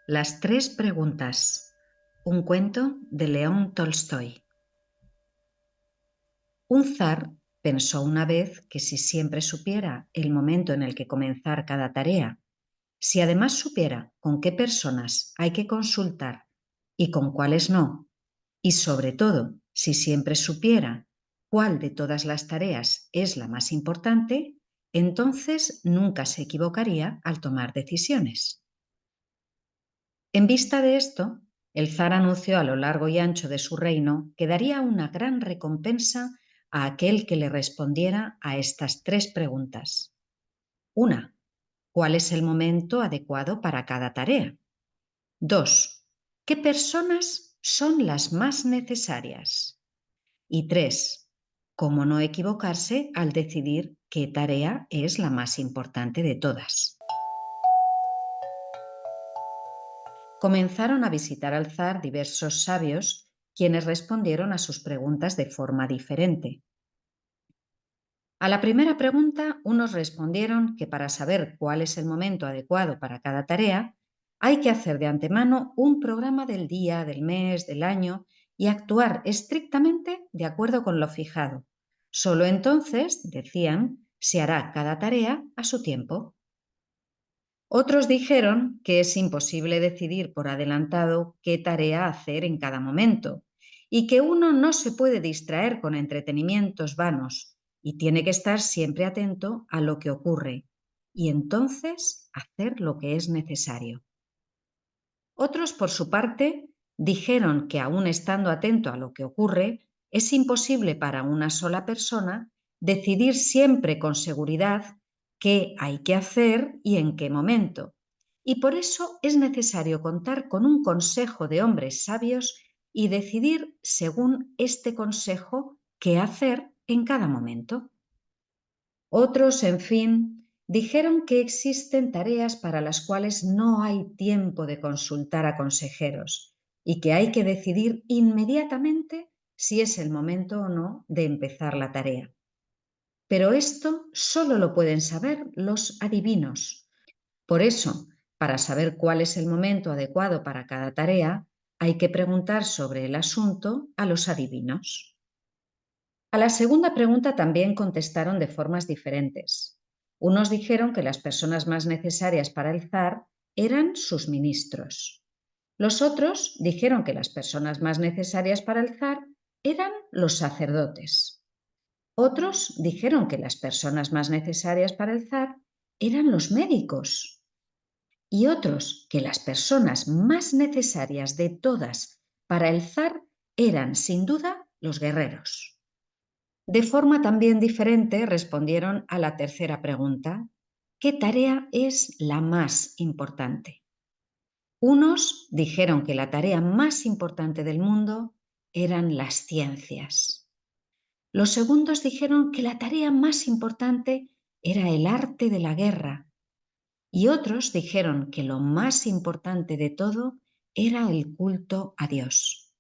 Las tres preguntas. Un cuento de León Tolstoy. Un zar pensó una vez que si siempre supiera el momento en el que comenzar cada tarea, si además supiera con qué personas hay que consultar y con cuáles no, y sobre todo si siempre supiera cuál de todas las tareas es la más importante, entonces nunca se equivocaría al tomar decisiones. En vista de esto, el zar anunció a lo largo y ancho de su reino que daría una gran recompensa a aquel que le respondiera a estas tres preguntas. 1. ¿Cuál es el momento adecuado para cada tarea? 2. ¿Qué personas son las más necesarias? Y 3. ¿Cómo no equivocarse al decidir qué tarea es la más importante de todas? Comenzaron a visitar al zar diversos sabios, quienes respondieron a sus preguntas de forma diferente. A la primera pregunta, unos respondieron que para saber cuál es el momento adecuado para cada tarea, hay que hacer de antemano un programa del día, del mes, del año y actuar estrictamente de acuerdo con lo fijado. Solo entonces, decían, se hará cada tarea a su tiempo. Otros dijeron que es imposible decidir por adelantado qué tarea hacer en cada momento y que uno no se puede distraer con entretenimientos vanos y tiene que estar siempre atento a lo que ocurre y entonces hacer lo que es necesario. Otros, por su parte, dijeron que aun estando atento a lo que ocurre, es imposible para una sola persona decidir siempre con seguridad qué hay que hacer y en qué momento. Y por eso es necesario contar con un consejo de hombres sabios y decidir según este consejo qué hacer en cada momento. Otros, en fin, dijeron que existen tareas para las cuales no hay tiempo de consultar a consejeros y que hay que decidir inmediatamente si es el momento o no de empezar la tarea. Pero esto solo lo pueden saber los adivinos. Por eso, para saber cuál es el momento adecuado para cada tarea, hay que preguntar sobre el asunto a los adivinos. A la segunda pregunta también contestaron de formas diferentes. Unos dijeron que las personas más necesarias para el zar eran sus ministros. Los otros dijeron que las personas más necesarias para el zar eran los sacerdotes. Otros dijeron que las personas más necesarias para el zar eran los médicos. Y otros que las personas más necesarias de todas para el zar eran, sin duda, los guerreros. De forma también diferente respondieron a la tercera pregunta: ¿qué tarea es la más importante? Unos dijeron que la tarea más importante del mundo eran las ciencias. Los segundos dijeron que la tarea más importante era el arte de la guerra. Y otros dijeron que lo más importante de todo era el culto a Dios.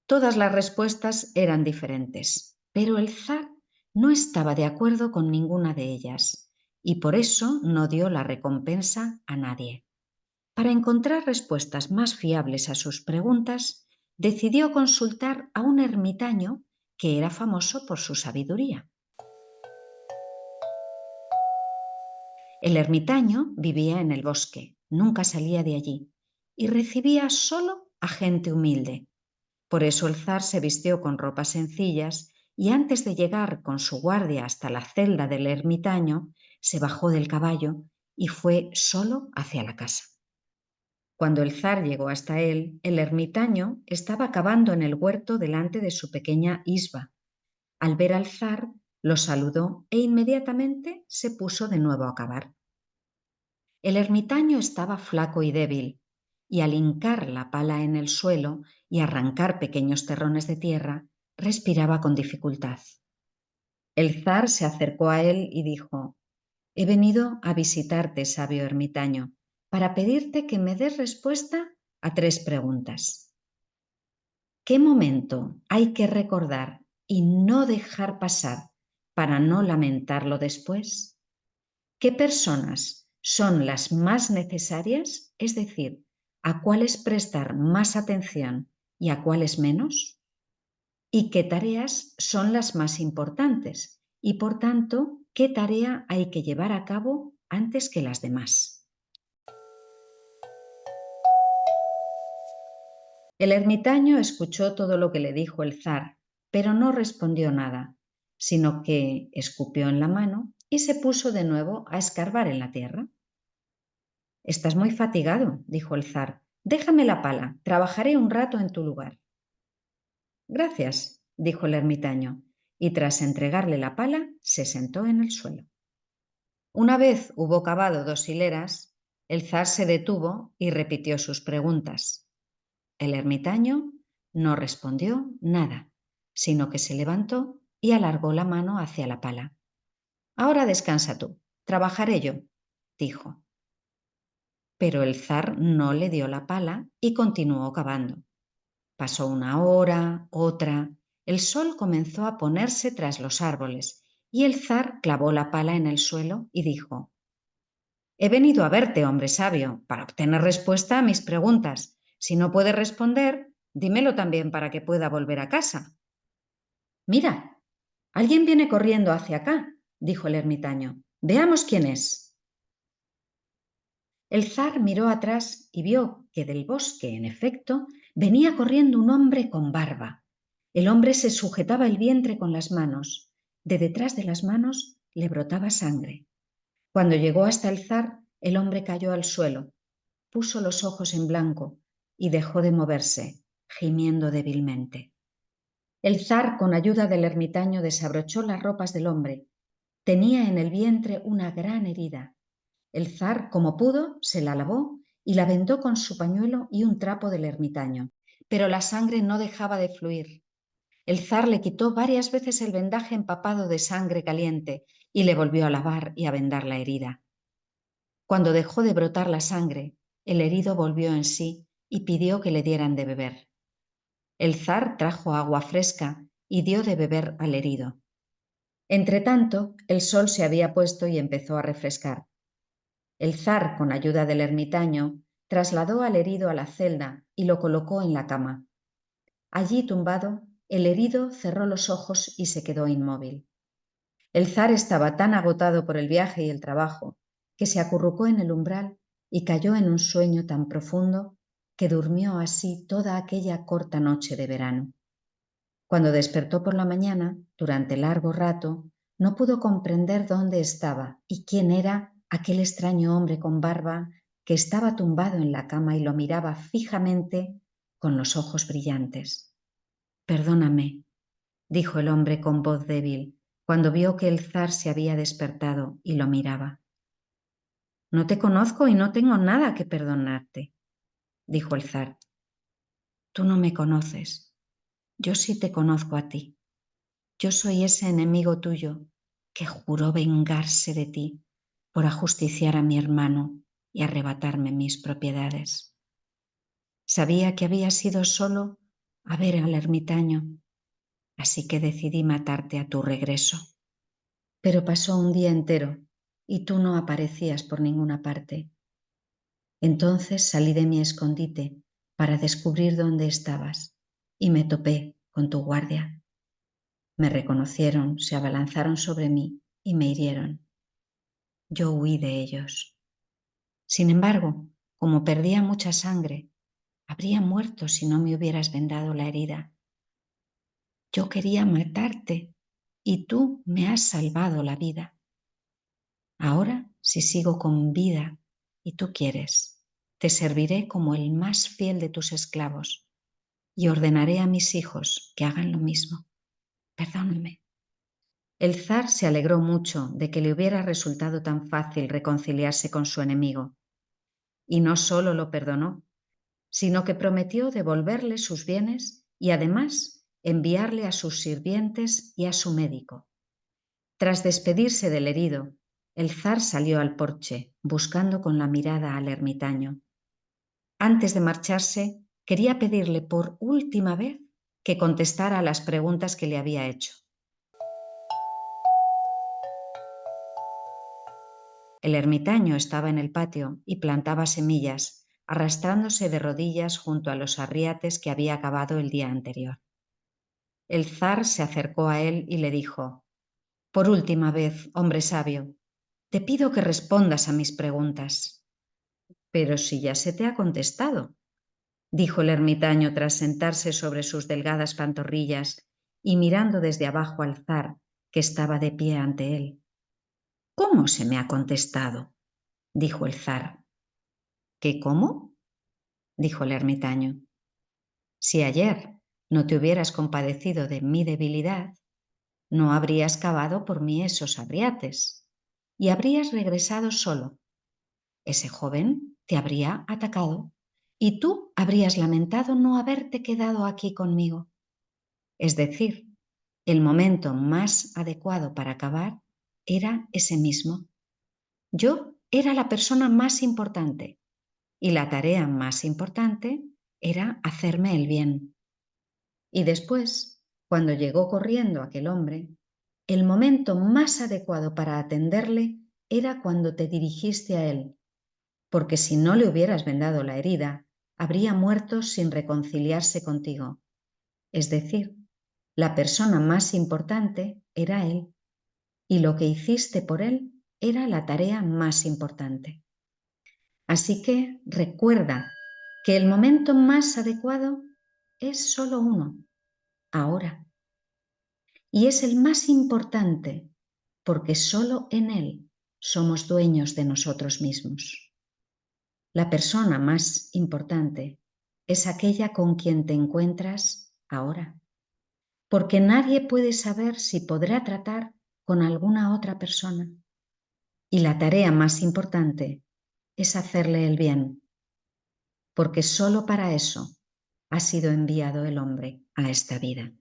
Todas las respuestas eran diferentes, pero el zar no estaba de acuerdo con ninguna de ellas y por eso no dio la recompensa a nadie. Para encontrar respuestas más fiables a sus preguntas, decidió consultar a un ermitaño que era famoso por su sabiduría. El ermitaño vivía en el bosque, nunca salía de allí y recibía solo a gente humilde. Por eso el zar se vistió con ropas sencillas y antes de llegar con su guardia hasta la celda del ermitaño, se bajó del caballo y fue solo hacia la casa. Cuando el zar llegó hasta él, el ermitaño estaba cavando en el huerto delante de su pequeña isba. Al ver al zar, lo saludó e inmediatamente se puso de nuevo a cavar. El ermitaño estaba flaco y débil, y al hincar la pala en el suelo y arrancar pequeños terrones de tierra, respiraba con dificultad. El zar se acercó a él y dijo: «He venido a visitarte, sabio ermitaño, para pedirte que me des respuesta a tres preguntas. ¿Qué momento hay que recordar y no dejar pasar para no lamentarlo después? ¿Qué personas son las más necesarias? Es decir, a cuáles prestar más atención y a cuáles menos, y qué tareas son las más importantes y, por tanto, qué tarea hay que llevar a cabo antes que las demás. El ermitaño escuchó todo lo que le dijo el zar, pero no respondió nada, sino que escupió en la mano y se puso de nuevo a escarbar en la tierra. «Estás muy fatigado», dijo el zar. «Déjame la pala, trabajaré un rato en tu lugar». «Gracias», dijo el ermitaño, y tras entregarle la pala, se sentó en el suelo. Una vez hubo cavado 2 hileras, el zar se detuvo y repitió sus preguntas. El ermitaño no respondió nada, sino que se levantó y alargó la mano hacia la pala. «Ahora descansa tú, trabajaré yo», dijo. Pero el zar no le dio la pala y continuó cavando. Pasó una hora, otra. El sol comenzó a ponerse tras los árboles y el zar clavó la pala en el suelo y dijo: «He venido a verte, hombre sabio, para obtener respuesta a mis preguntas. Si no puedes responder, dímelo también para que pueda volver a casa». «Mira, alguien viene corriendo hacia acá», dijo el ermitaño. «Veamos quién es». El zar miró atrás y vio que del bosque, en efecto, venía corriendo un hombre con barba. El hombre se sujetaba el vientre con las manos. De detrás de las manos le brotaba sangre. Cuando llegó hasta el zar, el hombre cayó al suelo, puso los ojos en blanco y dejó de moverse, gimiendo débilmente. El zar, con ayuda del ermitaño, desabrochó las ropas del hombre. Tenía en el vientre una gran herida. El zar, como pudo, se la lavó y la vendó con su pañuelo y un trapo del ermitaño. Pero la sangre no dejaba de fluir. El zar le quitó varias veces el vendaje empapado de sangre caliente y le volvió a lavar y a vendar la herida. Cuando dejó de brotar la sangre, el herido volvió en sí y pidió que le dieran de beber. El zar trajo agua fresca y dio de beber al herido. Entretanto, el sol se había puesto y empezó a refrescar. El zar, con ayuda del ermitaño, trasladó al herido a la celda y lo colocó en la cama. Allí, tumbado, el herido cerró los ojos y se quedó inmóvil. El zar estaba tan agotado por el viaje y el trabajo que se acurrucó en el umbral y cayó en un sueño tan profundo que durmió así toda aquella corta noche de verano. Cuando despertó por la mañana, durante largo rato, no pudo comprender dónde estaba y quién era aquel extraño hombre con barba que estaba tumbado en la cama y lo miraba fijamente con los ojos brillantes. «Perdóname», dijo el hombre con voz débil, cuando vio que el zar se había despertado y lo miraba. «No te conozco y no tengo nada que perdonarte», dijo el zar. «Tú no me conoces, yo sí te conozco a ti. Yo soy ese enemigo tuyo que juró vengarse de ti por ajusticiar a mi hermano y arrebatarme mis propiedades. Sabía que habías ido solo a ver al ermitaño, así que decidí matarte a tu regreso. Pero pasó un día entero y tú no aparecías por ninguna parte. Entonces salí de mi escondite para descubrir dónde estabas y me topé con tu guardia. Me reconocieron, se abalanzaron sobre mí y me hirieron. Yo huí de ellos. Sin embargo, como perdía mucha sangre, habría muerto si no me hubieras vendado la herida. Yo quería matarte y tú me has salvado la vida. Ahora, si sigo con vida y tú quieres, te serviré como el más fiel de tus esclavos y ordenaré a mis hijos que hagan lo mismo. Perdóname». El zar se alegró mucho de que le hubiera resultado tan fácil reconciliarse con su enemigo, y no solo lo perdonó, sino que prometió devolverle sus bienes y además enviarle a sus sirvientes y a su médico. Tras despedirse del herido, el zar salió al porche, buscando con la mirada al ermitaño. Antes de marcharse, quería pedirle por última vez que contestara a las preguntas que le había hecho. El ermitaño estaba en el patio y plantaba semillas arrastrándose de rodillas junto a los arriates que había cavado el día anterior. El zar se acercó a él y le dijo: «Por última vez, hombre sabio, te pido que respondas a mis preguntas». «Pero si ya se te ha contestado», dijo el ermitaño tras sentarse sobre sus delgadas pantorrillas y mirando desde abajo al zar, que estaba de pie ante él. «¿Cómo se me ha contestado?», dijo el zar. «¿Qué cómo?», dijo el ermitaño. «Si ayer no te hubieras compadecido de mi debilidad, no habrías cavado por mí esos arriates y habrías regresado solo. Ese joven te habría atacado y tú habrías lamentado no haberte quedado aquí conmigo. Es decir, el momento más adecuado para acabar era ese mismo. Yo era la persona más importante y la tarea más importante era hacerme el bien. Y después, cuando llegó corriendo aquel hombre, el momento más adecuado para atenderle era cuando te dirigiste a él, porque si no le hubieras vendado la herida, habría muerto sin reconciliarse contigo. Es decir, la persona más importante era él, y lo que hiciste por él era la tarea más importante. Así que recuerda que el momento más adecuado es solo uno, ahora. Y es el más importante porque solo en él somos dueños de nosotros mismos. La persona más importante es aquella con quien te encuentras ahora, porque nadie puede saber si podrá tratar con alguna otra persona. Y la tarea más importante es hacerle el bien, porque solo para eso ha sido enviado el hombre a esta vida.